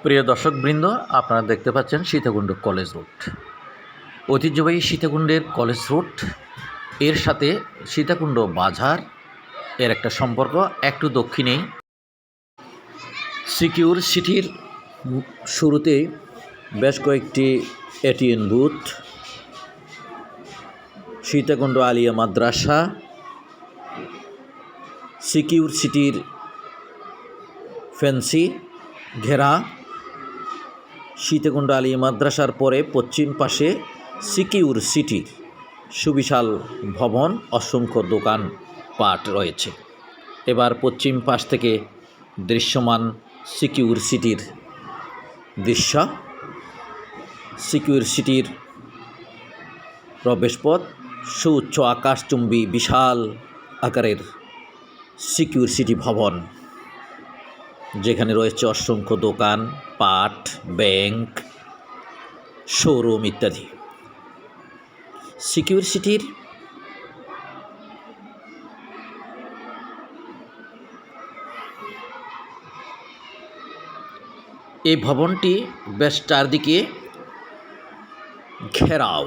প্রিয় দর্শকবৃন্দ, আপনারা দেখতে পাচ্ছেন সীতাকুণ্ড কলেজ রোড। ঐতিহ্যবাহী সীতাকুণ্ডের কলেজ রোড এর সাথে সীতাকুণ্ড বাজার এর একটা সম্পর্ক। একটু দক্ষিণেই সিকিউর সিটির শুরুতে বেশ কয়েকটি এটিএম বুথ, সীতাকুণ্ড আলিয়া মাদ্রাসা, সিকিউর সিটির ফেন্সি ঘেরা, সীতাকুণ্ড আলিয়া মাদ্রাসার পরে পশ্চিম পাশে সিকিউর সিটির সুবিশাল ভবন, অসংখ্য দোকান পাট রয়েছে। এবার পশ্চিম পাশ থেকে দৃশ্যমান সিকিউর সিটির দৃশ্য। সিকিউর সিটির প্রবেশপথ, সুউচ্চ আকাশচুম্বী বিশাল আকারের সিকিউর সিটি ভবন, যেখানে রয়েছে অসংখ্য দোকান পাট, ব্যাংক, শোরুম ইত্যাদি। সিকিউর সিটির এই ভবনটি বেশ চারদিকে ঘেরাও,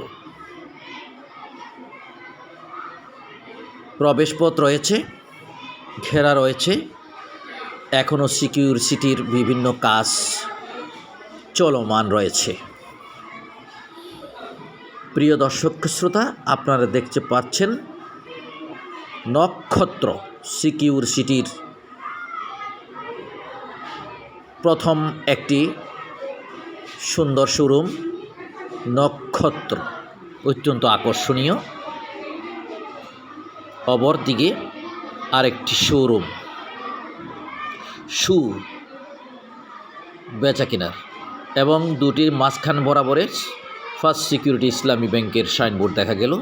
প্রবেশপথ রয়েছে, ঘেরা রয়েছে। এখনও সিকিউর সিটির বিভিন্ন কাজ চলমান রয়েছে। প্রিয় দর্শক শ্রোতা, আপনারা দেখতে পাচ্ছেন নক্ষত্র সিকিউর সিটির প্রথম একটি সুন্দর শোরুম নক্ষত্র, অত্যন্ত আকর্ষণীয়। অপরদিকে আরেকটি শোরুম, শু বেচা কেনার, এবং দুটির মাঝখান বরাবরের ফার্স্ট সিকিউরিটি ইসলামী ব্যাংকের সাইনবোর্ড দেখা গেল।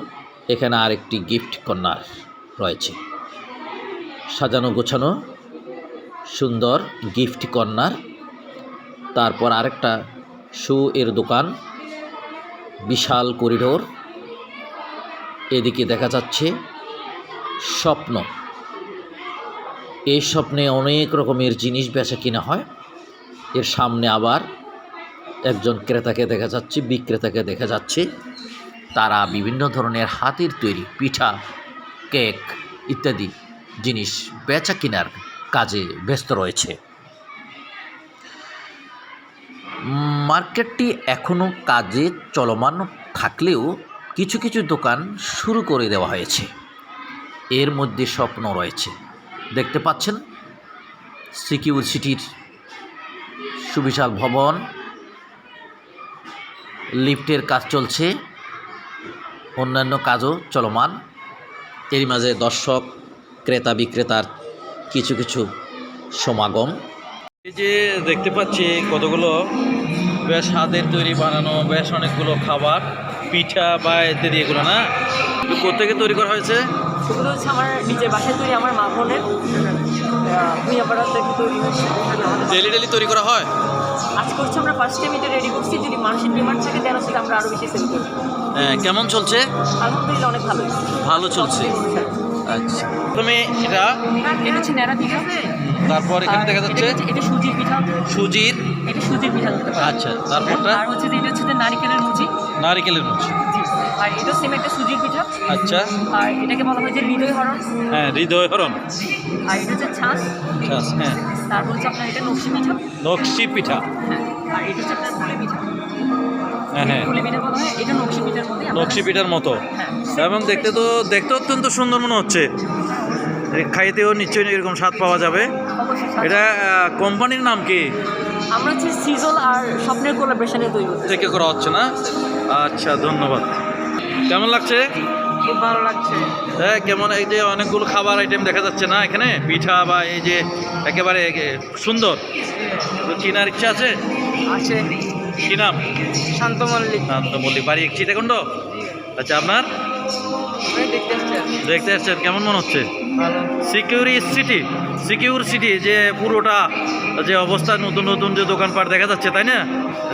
এখানে আরেকটি গিফট কর্নার রয়েছে, সাজানো গোছানো সুন্দর গিফট কর্নার। তারপর আরেকটা শু এর দোকান, বিশাল করিডোর। এদিকে দেখা যাচ্ছে স্বপ্ন, এই স্বপ্নে অনেক রকমের জিনিস বেচা কিনা হয়। এর সামনে আবার একজন ক্রেতাকে দেখা যাচ্ছে, বিক্রেতাকে দেখা যাচ্ছে। তারা বিভিন্ন ধরনের হাতের তৈরি পিঠা, কেক ইত্যাদি জিনিস বেচা কিনার কাজে ব্যস্ত রয়েছে। মার্কেটটি এখনও কাজে চলমান থাকলেও কিছু কিছু দোকান শুরু করে দেওয়া হয়েছে। এর মধ্যে স্বপ্ন রয়েছে। দেখতে পাচ্ছেন সিকিউর সিটির সুবিশাল ভবন, লিফটের কাজ চলছে, অন্যান্য কাজও চলমান। এর মাঝে দর্শক, ক্রেতা বিক্রেতার কিছু কিছু সমাগম। এই যে দেখতে পাচ্ছি কতগুলো বেশ হাতের তৈরি বানানো বেশ অনেকগুলো খাবার, পিঠা বা ইত্যাদি, এগুলো না কোত্থেকে তৈরি করা হয়েছে? সেগুলো হচ্ছে আমার নিজের বাসায় তৈরি, আমার মা বোনের ভুঁইয়াপাড়া থেকে তৈরি হয়েছে। ডেলি তৈরি করা হয়। আজকে হচ্ছে আমরা ফার্স্ট টাইম এটা রেডি করছি, যদি মানুষের ডিমান্ড থাকে দেন হচ্ছে আমরা আরও বেশি সেল করব। কেমন চলছে? আলহামদুলিল্লাহ অনেক ভালো, ভালো চলছে। আচ্ছা, তুমি এটা হচ্ছে ন্যাড়া পিঠা। তারপর এখানে দেখা যাচ্ছে এটা সুজির পিঠা। সুজির, এটা সুজির পিঠা। আচ্ছা, তারপরটা আর হচ্ছে এটা হচ্ছে নারিকেলের মুচি। নারিকেলের মুচি, আর এটা সেম একটা সুজির পিঠা। আচ্ছা, আর এটাকে বলা হয় যে হৃদয় হরণ। হ্যাঁ, হৃদয় হরণ। আর এটা হচ্ছে ছাঁচ। ছাঁচ, হ্যাঁ। তারপর হচ্ছে আপনার এটা নকশি পিঠা। নকশি পিঠা, হ্যাঁ। আর এটা হচ্ছে আপনার পুলি পিঠা। হ্যাঁ, পুলি পিঠা বলা হয়, এটা নকশি পিঠার মধ্যে। নকশি পিঠার মতো। হ্যাঁ। এবং দেখতে অত্যন্ত সুন্দর মনে হচ্ছে। খাইতেও নিশ্চয়ই এরকম স্বাদ পাওয়া যাবে। এটা কোম্পানির নাম কি? আমরা হচ্ছে সিজল আর স্বপ্নের কোলাবরেশনে তৈরি থেকে করা হচ্ছে না? আচ্ছা, ধন্যবাদ। কেমন লাগছে? খুব ভালো লাগছে। হ্যাঁ, কেমন এই যে অনেকগুলো খাবার আইটেম দেখা যাচ্ছে না এখানে, পিঠা বা এই যে একেবারে সুন্দর। তো কেনার ইচ্ছা আছে? আছে। কি নাম? শান্ত মল্লিক। শান্ত মল্লিক, বাড়ি সীতাকুণ্ড? আচ্ছা, আপনার? দেখতে আসছেন, কেমন মনে হচ্ছে? সিকিউর সিটি যে পুরোটা যে অবস্থা, নতুন নতুন যে দোকানপাট দেখা যাচ্ছে, তাই না?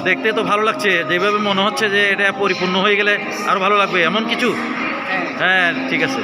দেখতে তো ভালো লাগছে। যেভাবে মনে হচ্ছে যে এটা পরিপূর্ণ হয়ে গেলে আরও ভালো লাগবে, এমন কিছু। হ্যাঁ, ঠিক আছে।